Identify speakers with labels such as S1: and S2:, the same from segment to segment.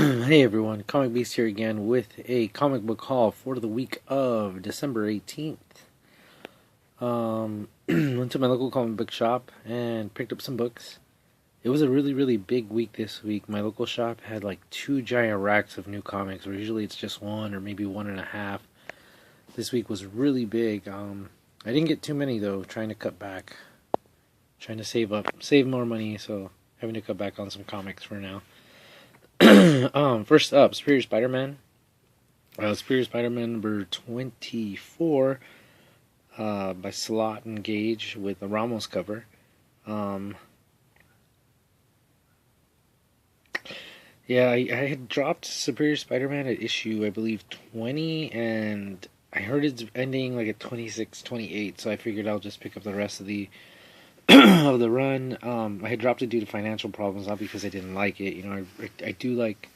S1: Hey everyone, Comic Beast here again with a comic book haul for the week of December 18th. Went to my local comic book shop and picked up some books. It was a really big week this week. My local shop had like two giant racks of new comics, where usually it's just one or maybe one and a half. This week was really big. I didn't get too many though, trying to cut back. Trying to save more money, so having to cut back on some comics for now. First up, Superior Spider-Man. Superior Spider-Man number 24 by Slott and Gage with a Ramos cover. Um, I had dropped Superior Spider-Man at issue, I believe, 20, and I heard it's ending like at 26, 28, so I figured I'll just pick up the rest of the of the run. I had dropped it due to financial problems, not because I didn't like it. You know, I do like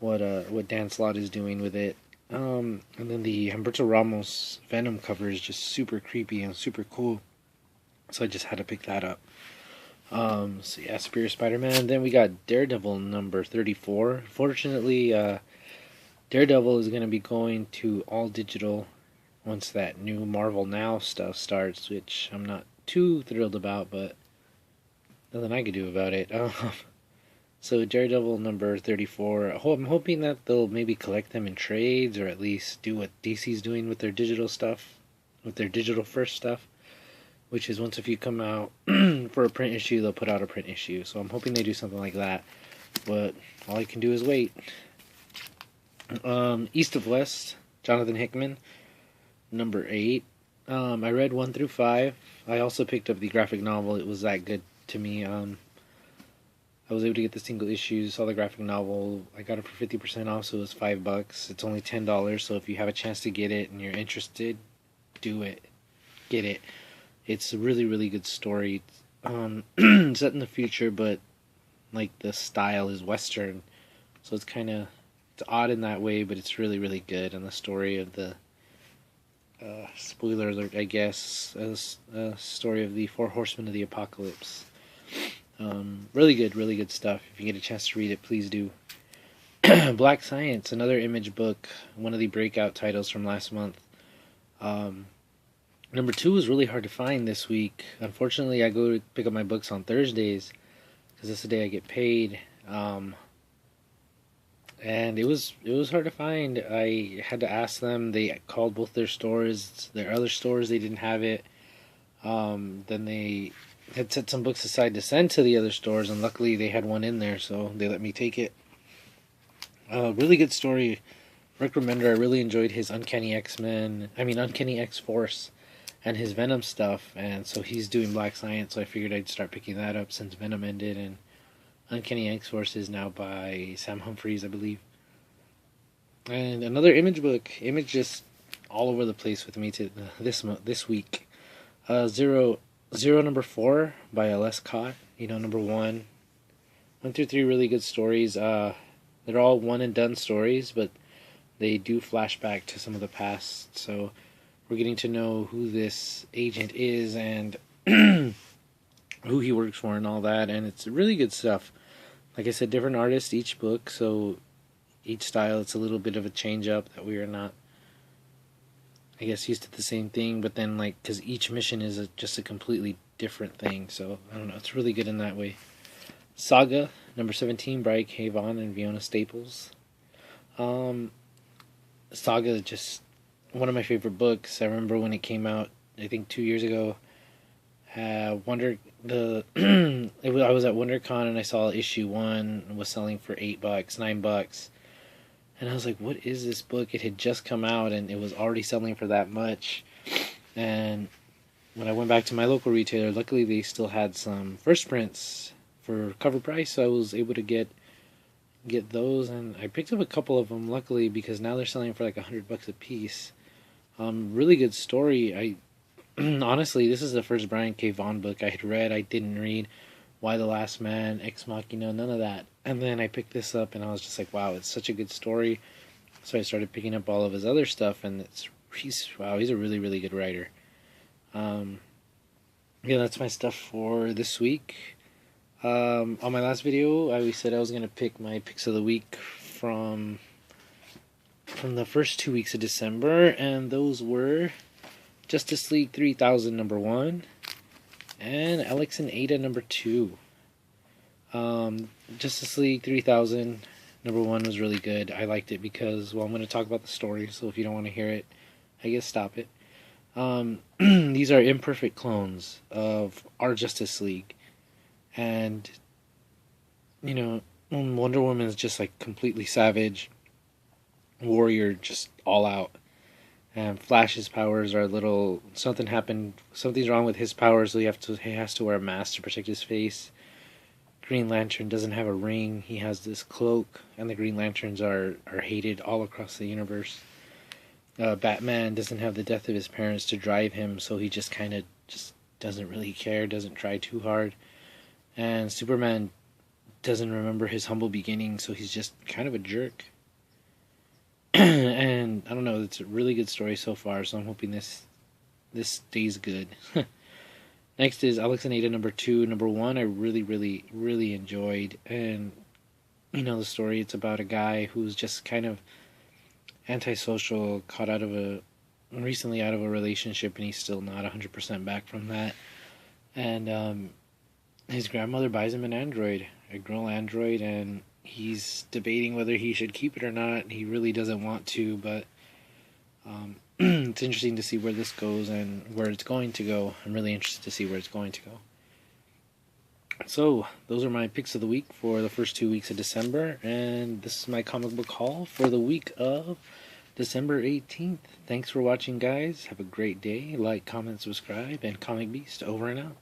S1: what Dan Slott is doing with it. And then the Humberto Ramos Venom cover is just super creepy and super cool, so I just had to pick that up. So yeah, Superior Spider-Man. Then we got Daredevil number 34. Fortunately, Daredevil is going to be going to all digital once that new Marvel Now stuff starts, which I'm not too thrilled about, but nothing I could do about it. So Daredevil number 34. I'm hoping that they'll maybe collect them in trades, or at least do what DC's doing with their digital stuff, with their digital first stuff, which is once a few come out for a print issue, they'll put out a print issue. So I'm hoping they do something like that, but all I can do is wait. East of West, Jonathan Hickman, number 8. I read 1 through 5. I also picked up the graphic novel. It was that good to me. I was able to get the single issues, saw the graphic novel. I got it for 50% off, so it was $5. It's only $10, so if you have a chance to get it and you're interested, do it. Get it. It's a really good story. Set in the future, but like the style is Western, so it's odd in that way, but it's really good. And the story of the spoiler alert, I guess, story of the Four Horsemen of the Apocalypse. Really good stuff. If you get a chance to read it, please do. Black Science, another Image book, one of the breakout titles from last month. Number 2 was really hard to find this week. Unfortunately, I go to pick up my books on Thursdays because that's the day I get paid. And it was hard to find. I had to ask them. They called both their stores. Their other stores, they didn't have it. Then they had set some books aside to send to the other stores, and luckily they had one in there, so they let me take it. Really good story. Rick Remender, I really enjoyed his Uncanny X-Force and his Venom stuff, and so he's doing Black Science, so I figured I'd start picking that up since Venom ended, and Uncanny X-Force is now by Sam Humphries, I believe. And another Image book. Image just all over the place with me this week. Zero number 4 by Les Cott. Number 1 through 3 really good stories. They're all one and done stories, but they do flash back to some of the past. So we're getting to know who this agent is and who he works for and all that. And it's really good stuff. Like I said, different artists each book, so each style it's a little bit of a change up that we are not, I guess, used to the same thing, but then because each mission is just a completely different thing, so I don't know, it's really good in that way. Saga number 17, Brian K. Vaughan and Fiona Staples. Saga is just one of my favorite books. I remember when it came out, I think 2 years ago. I was at WonderCon and I saw issue 1 was selling for $8, $9. And I was like, what is this book? It had just come out and it was already selling for that much. And when I went back to my local retailer, luckily they still had some first prints for cover price, so I was able to get those, and I picked up a couple of them, luckily, because now they're selling for like $100 a piece. Really good story. I honestly, this is the first Brian K. Vaughan book I had read. I didn't read Y the Last Man, Ex Machina, none of that. And then I picked this up, and I was just like, wow, it's such a good story. So I started picking up all of his other stuff, and he's a really good writer. That's my stuff for this week. On my last video, I said I was going to pick my picks of the week from the first 2 weeks of December, and those were Justice League 3000 #1 and Alex and Ada #2. Justice League 3000 #1 was really good. I liked it because, well, I'm going to talk about the story, so if you don't want to hear it, I guess stop it. These are imperfect clones of our Justice League, and you know, Wonder Woman is just like completely savage, warrior, just all out. And Flash's powers are a little something's wrong with his powers, so he has to wear a mask to protect his face. Green Lantern doesn't have a ring; he has this cloak, and the Green Lanterns are hated all across the universe. Batman doesn't have the death of his parents to drive him, so he just kind of just doesn't really care, doesn't try too hard. And Superman doesn't remember his humble beginnings, so he's just kind of a jerk. And I don't know, it's a really good story so far, so I'm hoping this stays good. Next is Alex and Ada #2. #1 I really enjoyed, and the story, it's about a guy who's just kind of antisocial, recently out of a relationship, and he's still not 100% back from that. And his grandmother buys him an android, a girl android, and he's debating whether he should keep it or not. He really doesn't want to, but it's interesting to see where this goes and where it's going to go. I'm really interested to see where it's going to go. So, those are my picks of the week for the first 2 weeks of December, and this is my comic book haul for the week of December 18th. Thanks for watching, guys. Have a great day. Like, comment, subscribe, and Comic Beast over and out.